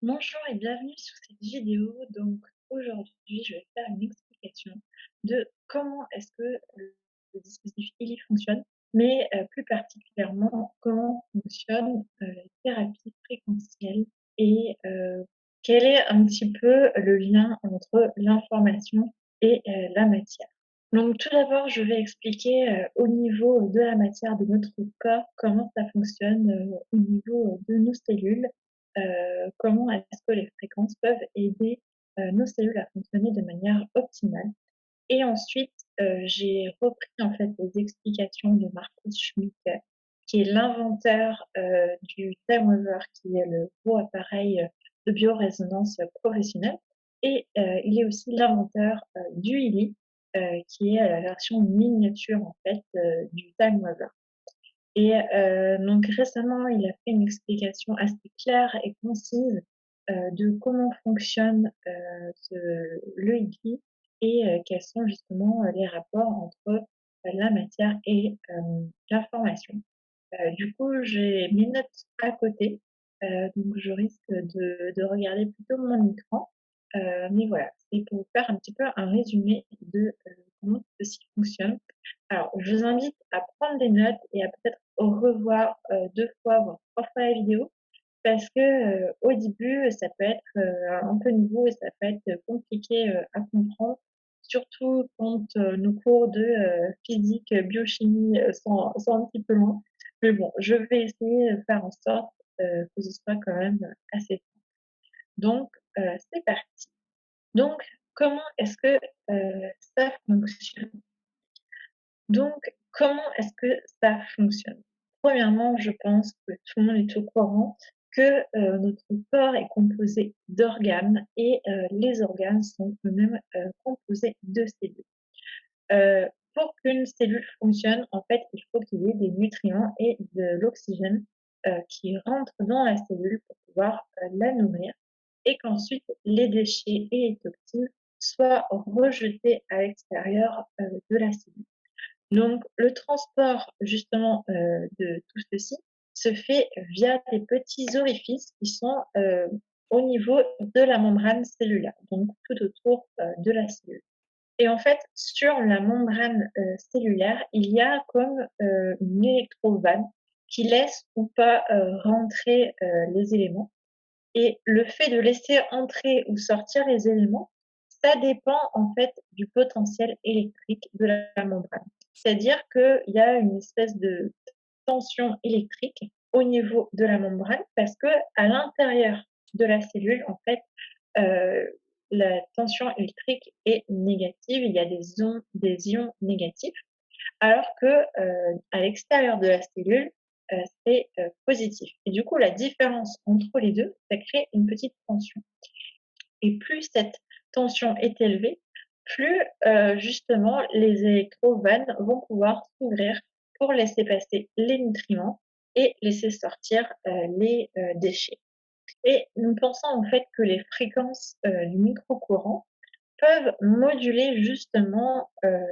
Bonjour et bienvenue sur cette vidéo. Donc aujourd'hui, je vais faire une explication de comment est-ce que le dispositif ILI fonctionne, mais plus particulièrement comment fonctionne la thérapie fréquentielle et quel est un petit peu le lien entre l'information et la matière. Donc tout d'abord, je vais expliquer au niveau de la matière de notre corps comment ça fonctionne au niveau de nos cellules, comment est-ce que les fréquences peuvent aider, nos cellules à fonctionner de manière optimale. Et ensuite, j'ai repris en fait les explications de Marcus Schmitter, qui est l'inventeur, du TimeWaver, qui est le gros appareil, de biorésonance professionnelle et il est aussi l'inventeur, du Ili, qui est la version miniature en fait, du TimeWaver. Et donc récemment, il a fait une explication assez claire et concise, de comment fonctionne, le Ikigai et quels sont justement, les rapports entre, la matière et l'information. Du coup, j'ai mes notes à côté, donc je risque de regarder plutôt mon écran, mais voilà, c'est pour vous faire un petit peu un résumé de, comment ceci fonctionne. Alors, je vous invite à prendre des notes et à peut-être revoir, 2 fois, voire 3 fois la vidéo parce que, au début, ça peut être, un peu nouveau et ça peut être compliqué, à comprendre, surtout quand, nos cours de, physique, biochimie, sont un petit peu loin. Mais bon, je vais essayer de faire en sorte, que ce soit quand même assez simple. Donc, c'est parti. Donc, comment est-ce que, ça fonctionne? Donc, comment est-ce que ça fonctionne? Premièrement, je pense que tout le monde est au courant que, notre corps est composé d'organes et les organes sont eux-mêmes, composés de cellules. Pour qu'une cellule fonctionne, en fait, il faut qu'il y ait des nutriments et de l'oxygène, qui rentrent dans la cellule pour pouvoir, la nourrir et qu'ensuite les déchets et les toxines soient rejetés à l'extérieur, de la cellule. Donc le transport justement, de tout ceci se fait via des petits orifices qui sont, au niveau de la membrane cellulaire, donc tout autour, de la cellule. Et en fait, sur la membrane, cellulaire, il y a comme, une électrovanne qui laisse ou pas, rentrer, les éléments et le fait de laisser entrer ou sortir les éléments, ça dépend en fait du potentiel électrique de la membrane. C'est-à-dire qu'il y a une espèce de tension électrique au niveau de la membrane parce que à l'intérieur de la cellule, en fait, la tension électrique est négative, il y a des ions négatifs alors que, à l'extérieur de la cellule, c'est, positif et du coup, la différence entre les 2, ça crée une petite tension et plus cette tension est élevée, plus, justement les électrovannes vont pouvoir s'ouvrir pour laisser passer les nutriments et laisser sortir, les, déchets et nous pensons en fait que les fréquences, du microcourant peuvent moduler justement,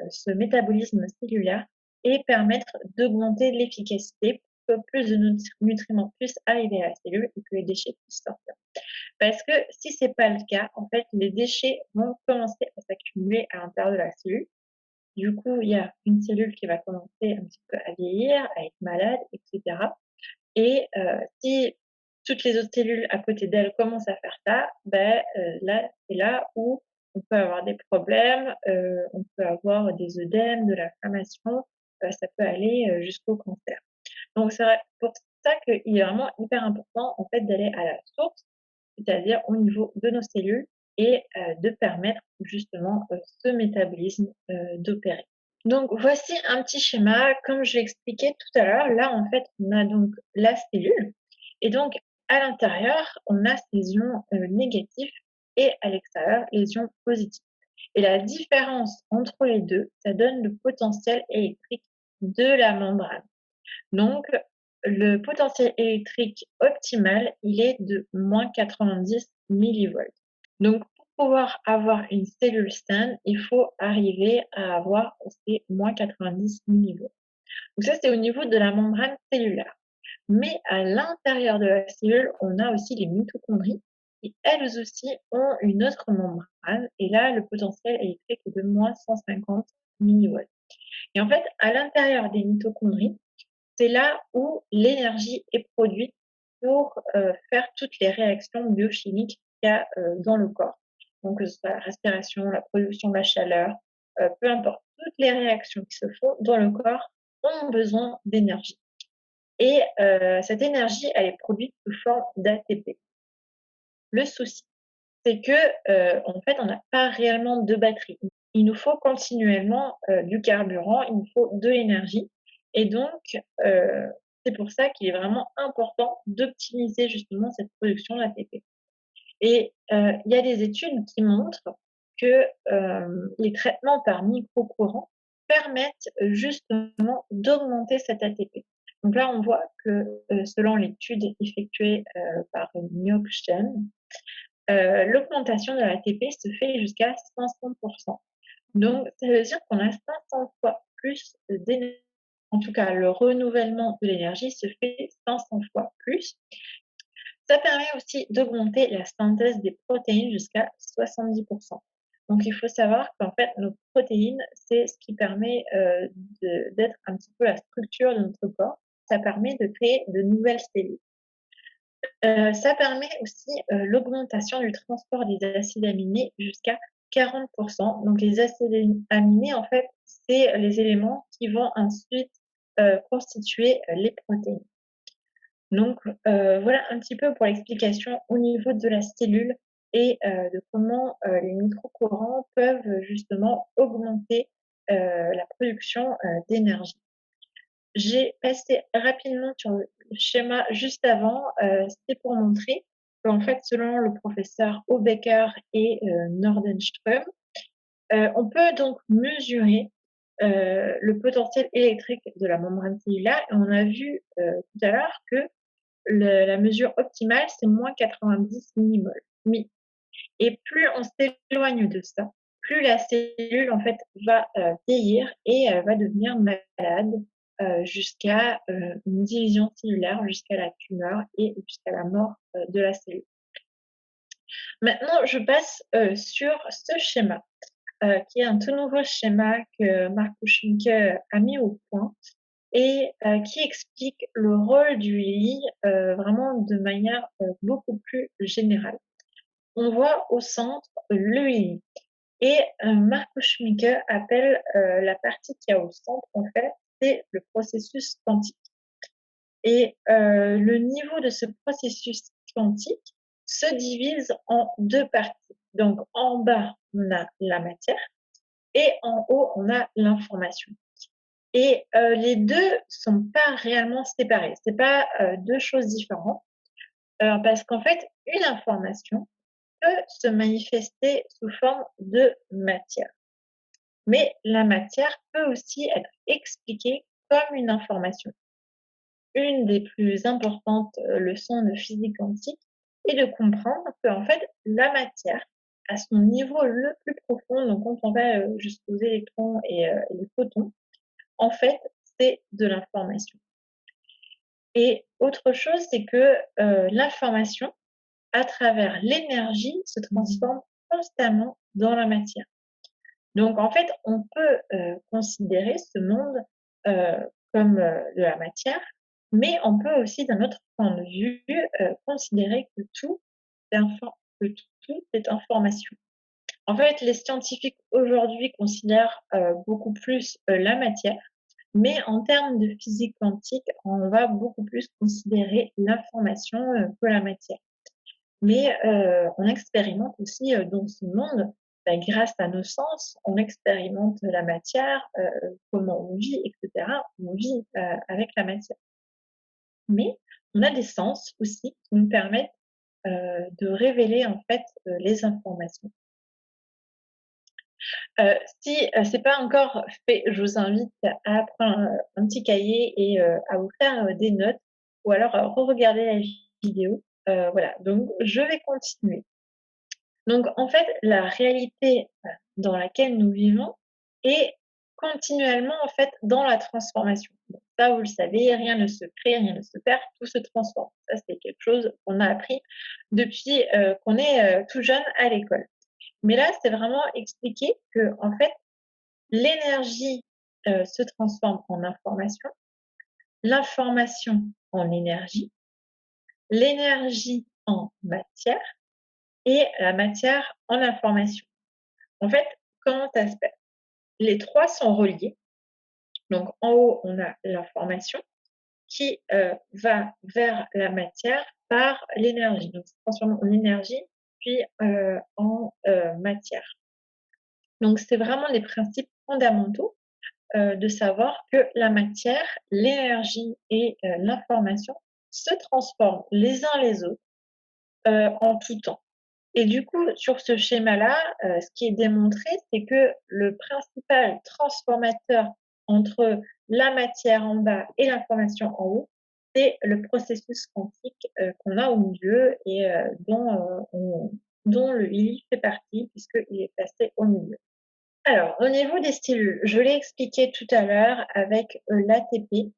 ce métabolisme cellulaire et permettre d'augmenter l'efficacité pour que plus de nutriments puissent arriver à la cellule et que les déchets puissent sortir. Parce que si c'est pas le cas, en fait, les déchets vont commencer à s'accumuler à l'intérieur de la cellule. Du coup, il y a une cellule qui va commencer un petit peu à vieillir, à être malade et cetera et si toutes les autres cellules à côté d'elles commencent à faire ça, là, c'est là où on peut avoir des problèmes, on peut avoir des œdèmes, de l'inflammation, ça peut aller, jusqu'au cancer. Donc c'est vrai pour ça qu'il est vraiment hyper important, en fait, d'aller à la source, c'est-à-dire au niveau de nos cellules et de permettre justement, ce métabolisme, d'opérer. Donc voici un petit schéma, comme je l'expliquais tout à l'heure. Là, en fait, on a donc la cellule et donc à l'intérieur, on a ces ions, négatifs et à l'extérieur, les ions positifs et la différence entre les 2, ça donne le potentiel électrique de la membrane. Donc le potentiel électrique optimal, il est de -90 millivolts. Donc pour pouvoir avoir une cellule saine, il faut arriver à avoir ces -90 millivolts. Donc ça, c'est au niveau de la membrane cellulaire. Mais à l'intérieur de la cellule, on a aussi les mitochondries qui, elles aussi, ont une autre membrane et là, le potentiel électrique est de -150 milliwatts. Et en fait, à l'intérieur des mitochondries, c'est là où l'énergie est produite pour, faire toutes les réactions biochimiques qu'il y a, dans le corps. Donc que ce soit la respiration, la production de la chaleur, peu importe, toutes les réactions qui se font dans le corps ont besoin d'énergie et cette énergie, elle est produite sous forme d'ATP. Le souci, c'est que, en fait, on n'a pas réellement de batterie. Il nous faut continuellement, du carburant, il nous faut de l'énergie et donc heu, c'est pour ça qu'il est vraiment important d'optimiser justement cette production d'ATP et il y a des études qui montrent que, les traitements par microcourant permettent, justement d'augmenter cet ATP. Donc là, on voit que, selon l'étude effectuée, par Myoxgen, l'augmentation de l'ATP se fait jusqu'à 500. Donc ça veut dire qu'on a 500 fois plus d'énergie. En tout cas, le renouvellement de l'énergie se fait 500 fois plus. Ça permet aussi d'augmenter la synthèse des protéines jusqu'à 70. Donc il faut savoir qu'en fait, nos protéines, c'est ce qui permet, d'être un petit peu la structure de notre corps. Ça permet de créer de nouvelles cellules. Ça permet aussi, l'augmentation du transport des acides aminés jusqu'à 40. Donc les acides aminés, en fait, c'est les éléments qui vont ensuite, constituer, les protéines. Donc voilà un petit peu pour l'explication au niveau de la cellule et de comment, les microcourants peuvent justement augmenter, la production, d'énergie. J'ai passé rapidement sur le schéma juste avant, c'était pour montrer qu'en fait, selon le professeur Hobecker et Nordenström, on peut donc mesurer, le potentiel électrique de la membrane cellulaire et on a vu, tout à l'heure que la mesure optimale, c'est -90 millimol mi et plus on s'éloigne de ça, plus la cellule, en fait, va, vieillir et va devenir malade, jusqu'à, une division cellulaire, jusqu'à la tumeur et jusqu'à la mort, de la cellule. Maintenant, je passe, sur ce schéma, qui est un tout nouveau schéma que Marco Schminke a mis au point et qui explique le rôle du lit, vraiment de manière, beaucoup plus générale. On voit au centre le lit et Marco Schminke appelle, la partie qu'il y a au centre, en fait, c'est le processus quantique et le niveau de ce processus quantique se divise en 2 parties. Donc en bas, on a la matière et en haut, on a l'information. Et les 2 sont pas réellement séparés. C'est pas, 2 choses différentes, parce qu'en fait, une information peut se manifester sous forme de matière. Mais la matière peut aussi être expliquée comme une information. Une des plus importantes, leçons de physique quantique est de comprendre qu'en fait, la matière, à son niveau le plus profond, donc quand on va, jusqu'aux électrons et les photons, en fait, c'est de l'information. Et autre chose, c'est que, l'information, à travers l'énergie, se transforme constamment dans la matière. Donc en fait, on peut, considérer ce monde, comme, de la matière, mais on peut aussi, d'un autre point de vue, considérer que que tout est information. En fait, les scientifiques aujourd'hui considèrent, beaucoup plus, la matière, mais en termes de physique quantique, on va beaucoup plus considérer l'information, que la matière. Mais on expérimente aussi, dans ce monde, grâce à nos sens, on expérimente la matière, comment on vit et cetera. On vit, avec la matière. Mais on a des sens aussi qui nous permettent, de révéler en fait, les informations. Si, c'est pas encore fait, je vous invite à prendre un petit cahier et à vous faire, des notes ou alors à reregarder la vidéo. Voilà, donc je vais continuer. Donc en fait, la réalité, dans laquelle nous vivons est continuellement en fait dans la transformation. Ça, vous le savez, rien ne se crée, rien ne se perd, tout se transforme. Ça, c'est quelque chose qu'on a appris depuis, qu'on est, tout jeune à l'école. Mais là, c'est vraiment expliquer que en fait, l'énergie, se transforme en information, l'information en énergie, l'énergie en matière et la matière en information. En fait, comment ça se passe? Les 3 sont reliés. Donc en haut, on a l'information qui, va vers la matière par l'énergie. Donc se transforme en énergie, puis, en, matière. Donc c'est vraiment les principes fondamentaux, de savoir que la matière, l'énergie et l'information se transforment les uns les autres, en tout temps. Et du coup, sur ce schéma-là, ce qui est démontré, c'est que le principal transformateur entre la matière en bas et l'information en haut, c'est le processus quantique, qu'on a au milieu et dont le I fait partie puisqu'il est placé au milieu. Alors, au niveau des cellules, je l'ai expliqué tout à l'heure avec, l'ATP.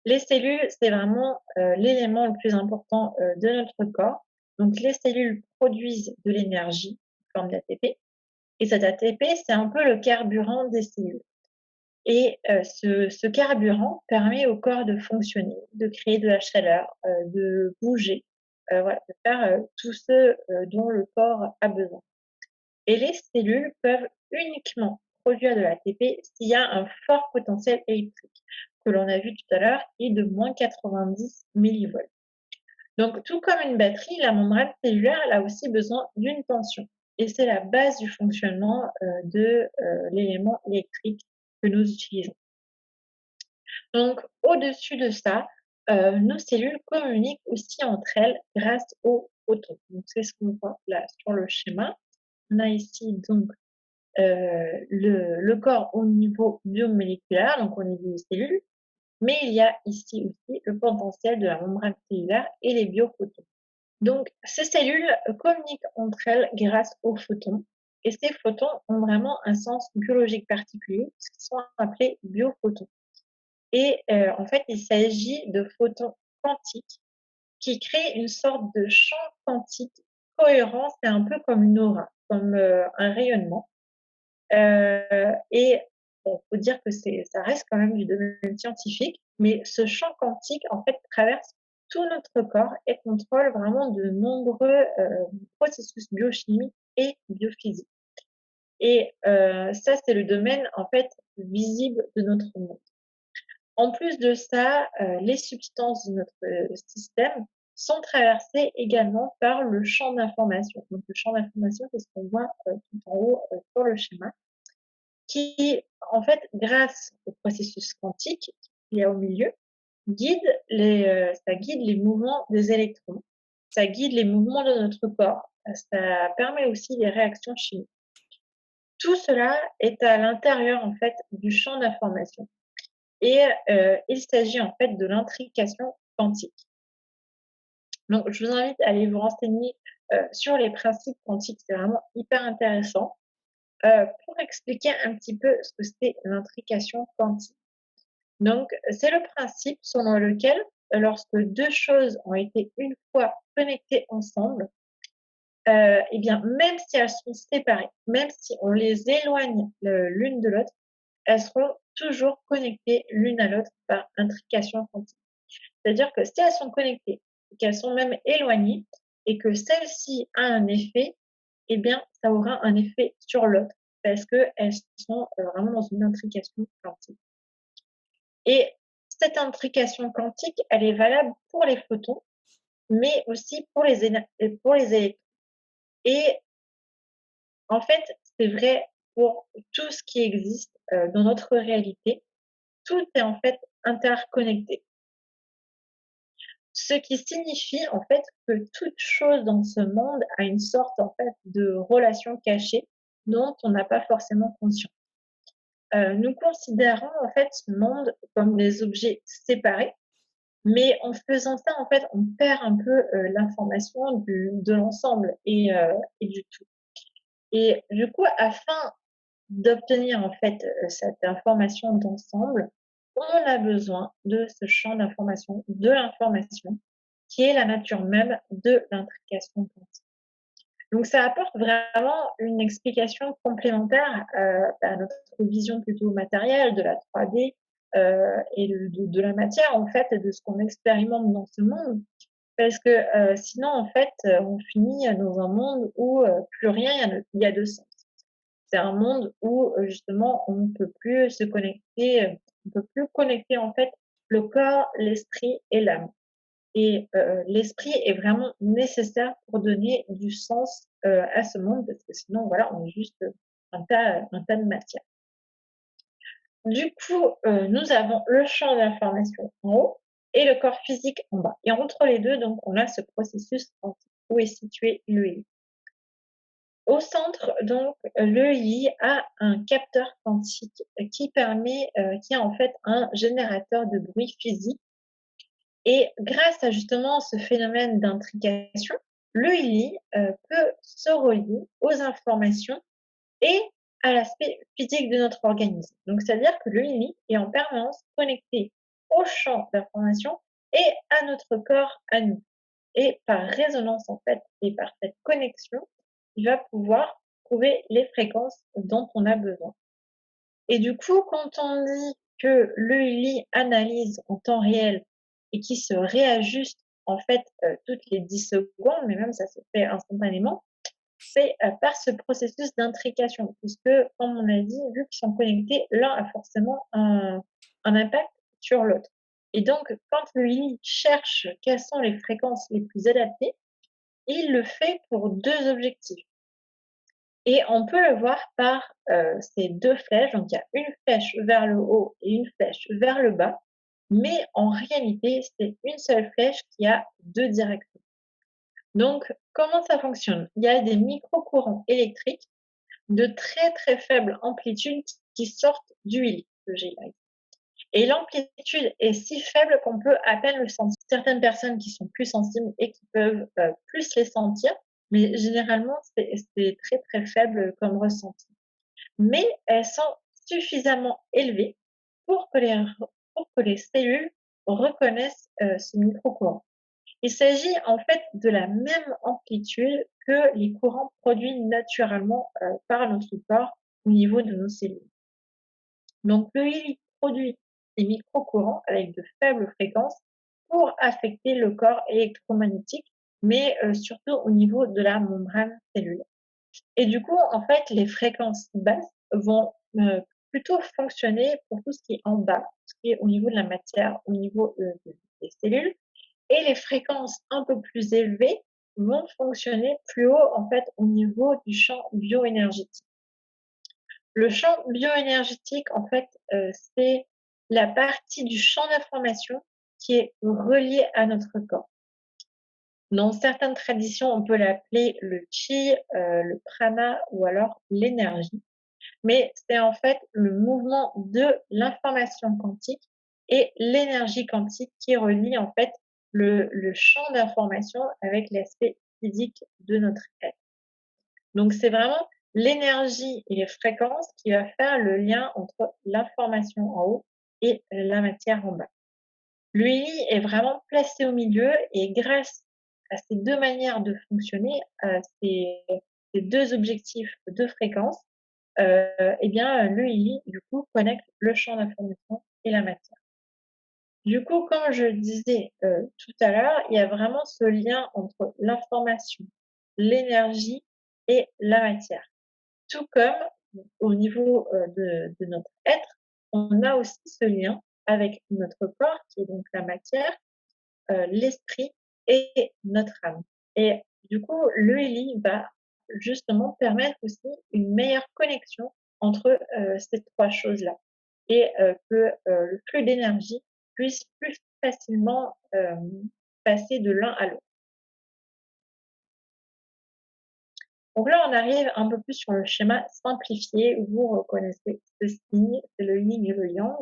Les cellules, c'est vraiment, l'élément le plus important, de notre corps. Donc les cellules produisent de l'énergie sous forme d'ATP et cet ATP, c'est un peu le carburant des cellules et ce carburant permet au corps de fonctionner, de créer de la chaleur, de bouger, voilà, de faire, tout ce, dont le corps a besoin. Et les cellules peuvent uniquement produire de l'ATP s'il y a un fort potentiel électrique, que l'on a vu tout à l'heure, qui est de -90 millivolts. Donc, tout comme une batterie, la membrane cellulaire, elle a aussi besoin d'une tension. Et c'est la base du fonctionnement de l'élément électrique que nous utilisons. Donc, au-dessus de ça, nos cellules communiquent aussi entre elles grâce aux photons. Donc, c'est ce qu'on voit là sur le schéma. On a ici donc le corps au niveau biomoléculaire, donc au niveau des cellules, mais il y a ici aussi le potentiel de la membrane cellulaire et les biophotons. Donc ces cellules communiquent entre elles grâce aux photons et ces photons ont vraiment un sens biologique particulier puisqu'ils sont appelés biophotons. Et en fait, il s'agit de photons quantiques qui créent une sorte de champ quantique cohérent. C'est un peu comme une aura, comme, un rayonnement. Et bon, faut dire que ça reste quand même du domaine scientifique, mais ce champ quantique, en fait, traverse tout notre corps et contrôle vraiment de nombreux, processus biochimiques et biophysiques. Et ça, c'est le domaine, en fait, visible de notre monde. En plus de ça, les substances de notre, système sont traversées également par le champ d'information. Donc le champ d'information, c'est ce qu'on voit, tout en haut, sur le schéma qui, en fait, grâce au processus quantique qu'il y a au milieu, ça guide les mouvements des électrons, ça guide les mouvements de notre corps, ça permet aussi les réactions chimiques. Tout cela est à l'intérieur, en fait, du champ d'information et il s'agit, en fait, de l'intrication quantique. Donc je vous invite à aller vous renseigner, sur les principes quantiques, c'est vraiment hyper intéressant. Pour expliquer un petit peu ce que c'est l'intrication quantique. Donc, c'est le principe selon lequel, lorsque 2 choses ont été une fois connectées ensemble, et bien, même si elles sont séparées, même si on les éloigne l'une de l'autre, elles seront toujours connectées l'une à l'autre par intrication quantique. C'est-à-dire que si elles sont connectées et qu'elles sont même éloignées et que celle-ci a un effet, eh bien, ça aura un effet sur l'autre parce qu'elles sont, vraiment dans une intrication quantique. Et cette intrication quantique, elle est valable pour les photons, mais aussi pour les électrons. Et en fait, c'est vrai pour tout ce qui existe, dans notre réalité. Tout est en fait interconnecté. Ce qui signifie en fait que toute chose dans ce monde a une sorte en fait de relation cachée dont on n'a pas forcément conscience. Nous considérons en fait ce monde comme des objets séparés, mais en faisant ça, en fait, on perd un peu, l'information de l'ensemble et du tout. Et du coup, afin d'obtenir en fait, cette information d'ensemble, on a besoin de ce champ d'information, de l'information, qui est la nature même de l'intrication quantique. Donc ça apporte vraiment une explication complémentaire, à notre vision plutôt matérielle de la 3D, et de la matière en fait et de ce qu'on expérimente dans ce monde. Parce que, sinon en fait, on finit dans un monde où, plus rien il y a de sens. C'est un monde où, justement on ne peut plus se connecter, on peut plus connecter en fait le corps, l'esprit et l'âme. Et l'esprit est vraiment nécessaire pour donner du sens, à ce monde parce que sinon voilà, on est juste, un tas de matière. Du coup, nous avons le champ d'information en haut et le corps physique en bas et entre les 2 donc on a ce processus quantique où est situé l'EI. Au centre donc, l'EI a un capteur quantique qui permet, qui est en fait un générateur de bruit physique et grâce à justement ce phénomène d'intrication, l'EI, peut se relier aux informations et à l'aspect physique de notre organisme. Donc c'est-à-dire que l'EI est en permanence connecté au champ d'information et à notre corps à nous. Et par résonance en fait et par cette connexion, il va pouvoir trouver les fréquences dont on a besoin. Et du coup, quand on dit que l'EI analyse en temps réel et qui se réajuste en fait, toutes les 10 secondes, mais même ça se fait instantanément, c'est, par ce processus d'intrication puisque comme on a dit, vu qu'ils sont connectés, l'un a forcément un impact sur l'autre. Et donc quand l'EI cherche quelles sont les fréquences les plus adaptées, il le fait pour 2 objectifs. Et on peut le voir par, ces 2 flèches, donc il y a une flèche vers le haut et une flèche vers le bas, mais en réalité, c'est une seule flèche qui a 2 directions. Donc comment ça fonctionne? Il y a des micro-courants électriques de très, très faible amplitude qui sortent du lit que j'ai là. Et l'amplitude est si faible qu'on peut à peine le sentir. Certaines personnes qui sont plus sensibles et qui peuvent, plus les sentir, mais généralement c'est très, très faible comme ressenti. Mais elles sont suffisamment élevées pour que les cellules reconnaissent, ce micro-courant. Il s'agit en fait de la même amplitude que les courants produits naturellement, par notre corps au niveau de nos cellules. Donc l'EI produit des micro-courants avec de faibles fréquences pour affecter le corps électromagnétique, mais surtout au niveau de la membrane cellulaire. Et du coup, en fait, les fréquences basses vont, plutôt fonctionner pour tout ce qui est en bas, tout ce qui est au niveau de la matière, au niveau, des cellules et les fréquences un peu plus élevées vont fonctionner plus haut, en fait, au niveau du champ bioénergétique. Le champ bioénergétique, en fait, c'est la partie du champ d'information qui est reliée à notre corps. Dans certaines traditions, on peut l'appeler le chi, le prana ou alors l'énergie, mais c'est en fait le mouvement de l'information quantique et l'énergie quantique qui relie en fait le champ d'information avec l'aspect physique de notre être. Donc c'est vraiment l'énergie et les fréquences qui va faire le lien entre l'information en haut et la matière en bas. L'UI est vraiment placé au milieu et grâce à ces 2 manières de fonctionner, à ces 2 objectifs de fréquence, et bien, l'EI du coup connecte le champ d'information et la matière. Du coup, comme je disais, tout à l'heure, il y a vraiment ce lien entre l'information, l'énergie et la matière. Tout comme au niveau, de notre être, on a aussi ce lien avec notre corps qui est donc la matière, l'esprit et notre âme. Et du coup, l'ELI va justement permettre aussi une meilleure connexion entre, ces 3 choses-là et que, le flux d'énergie puisse plus facilement, passer de l'un à l'autre. Donc là, on arrive un peu plus sur le schéma simplifié. Vous reconnaissez ce signe, c'est le yin et le yang.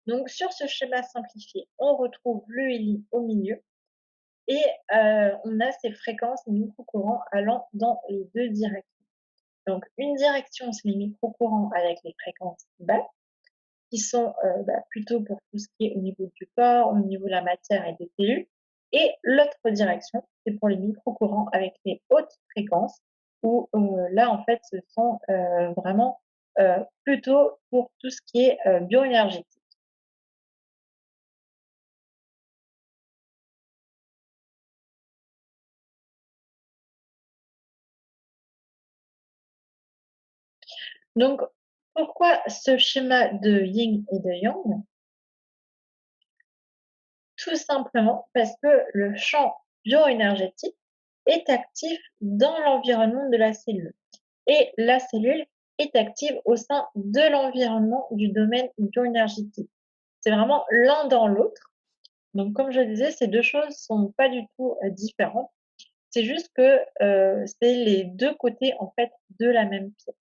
Donc sur ce schéma simplifié, on retrouve le yin au milieu et on a ces fréquences micro-courants allant dans les 2 directions. Donc une direction, c'est les micro-courants avec les fréquences basses qui sont, plutôt pour tout ce qui est au niveau du corps, au niveau de la matière et des cellules. Et l'autre direction, c'est pour les microcourants avec les hautes fréquences où, là, en fait, ce sont, vraiment, plutôt pour tout ce qui est, bioénergétique. Donc pourquoi ce schéma de yin et de yang? Tout simplement parce que le champ bioénergétique est actif dans l'environnement de la cellule et la cellule est active au sein de l'environnement du domaine bioénergétique. C'est vraiment l'un dans l'autre. Donc comme je disais, ces 2 choses sont pas du tout, différentes. C'est juste que, c'est les 2 côtés, en fait, de la même pièce.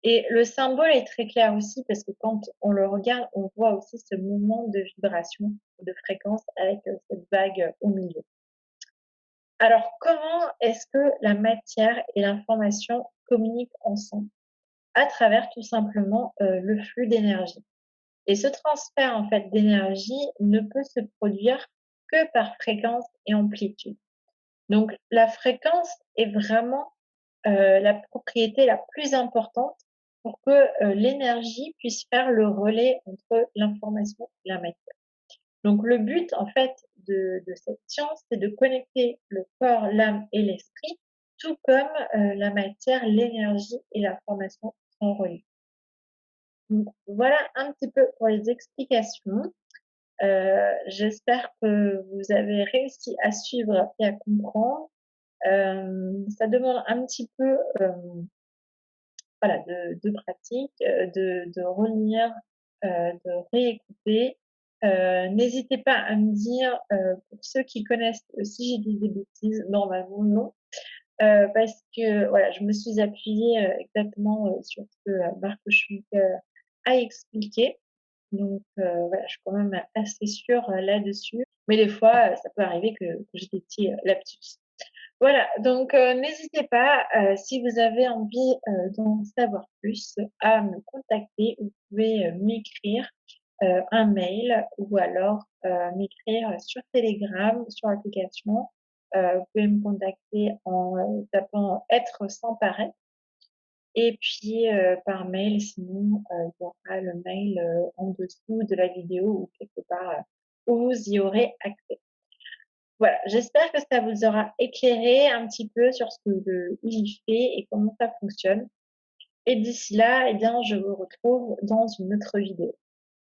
Et le symbole est très clair aussi parce que quand on le regarde, on voit aussi ce mouvement de vibration, de fréquence avec, cette vague, au milieu. Alors comment est-ce que la matière et l'information communiquent ensemble? À travers tout simplement, le flux d'énergie. Et ce transfert en fait d'énergie ne peut se produire que par fréquence et amplitude. Donc la fréquence est vraiment, la propriété la plus importante pour que, l'énergie puisse faire le relais entre l'information et la matière. Donc le but en fait de cette science, c'est de connecter le corps, l'âme et l'esprit, tout comme, la matière, l'énergie et l'information sont reliées. Donc voilà un petit peu pour les explications. J'espère que vous avez réussi à suivre et à comprendre. Ça demande un petit peu, voilà, de pratique, de relire, de réécouter. N'hésitez pas à me dire, pour ceux qui connaissent, si j'ai dit des bêtises, normalement non, parce que voilà, je me suis appuyée, exactement, sur ce que, Marc Schmitt, a expliqué. Donc voilà, je suis quand même assez sûre, là-dessus. Mais des fois, ça peut arriver que j'ai des petits, lapsus. Voilà, donc n'hésitez pas, si vous avez envie, d'en savoir plus, à me contacter. Vous pouvez, m'écrire, un mail ou alors, m'écrire sur Telegram, sur l'application. Vous pouvez me contacter en, tapant «être sans paraître» et puis, par mail sinon, il y aura le mail, en dessous de la vidéo ou quelque part, où vous y aurez accès. Voilà, j'espère que ça vous aura éclairé un petit peu sur ce que le IJ fait et comment ça fonctionne. Et d'ici là, eh bien, je vous retrouve dans une autre vidéo.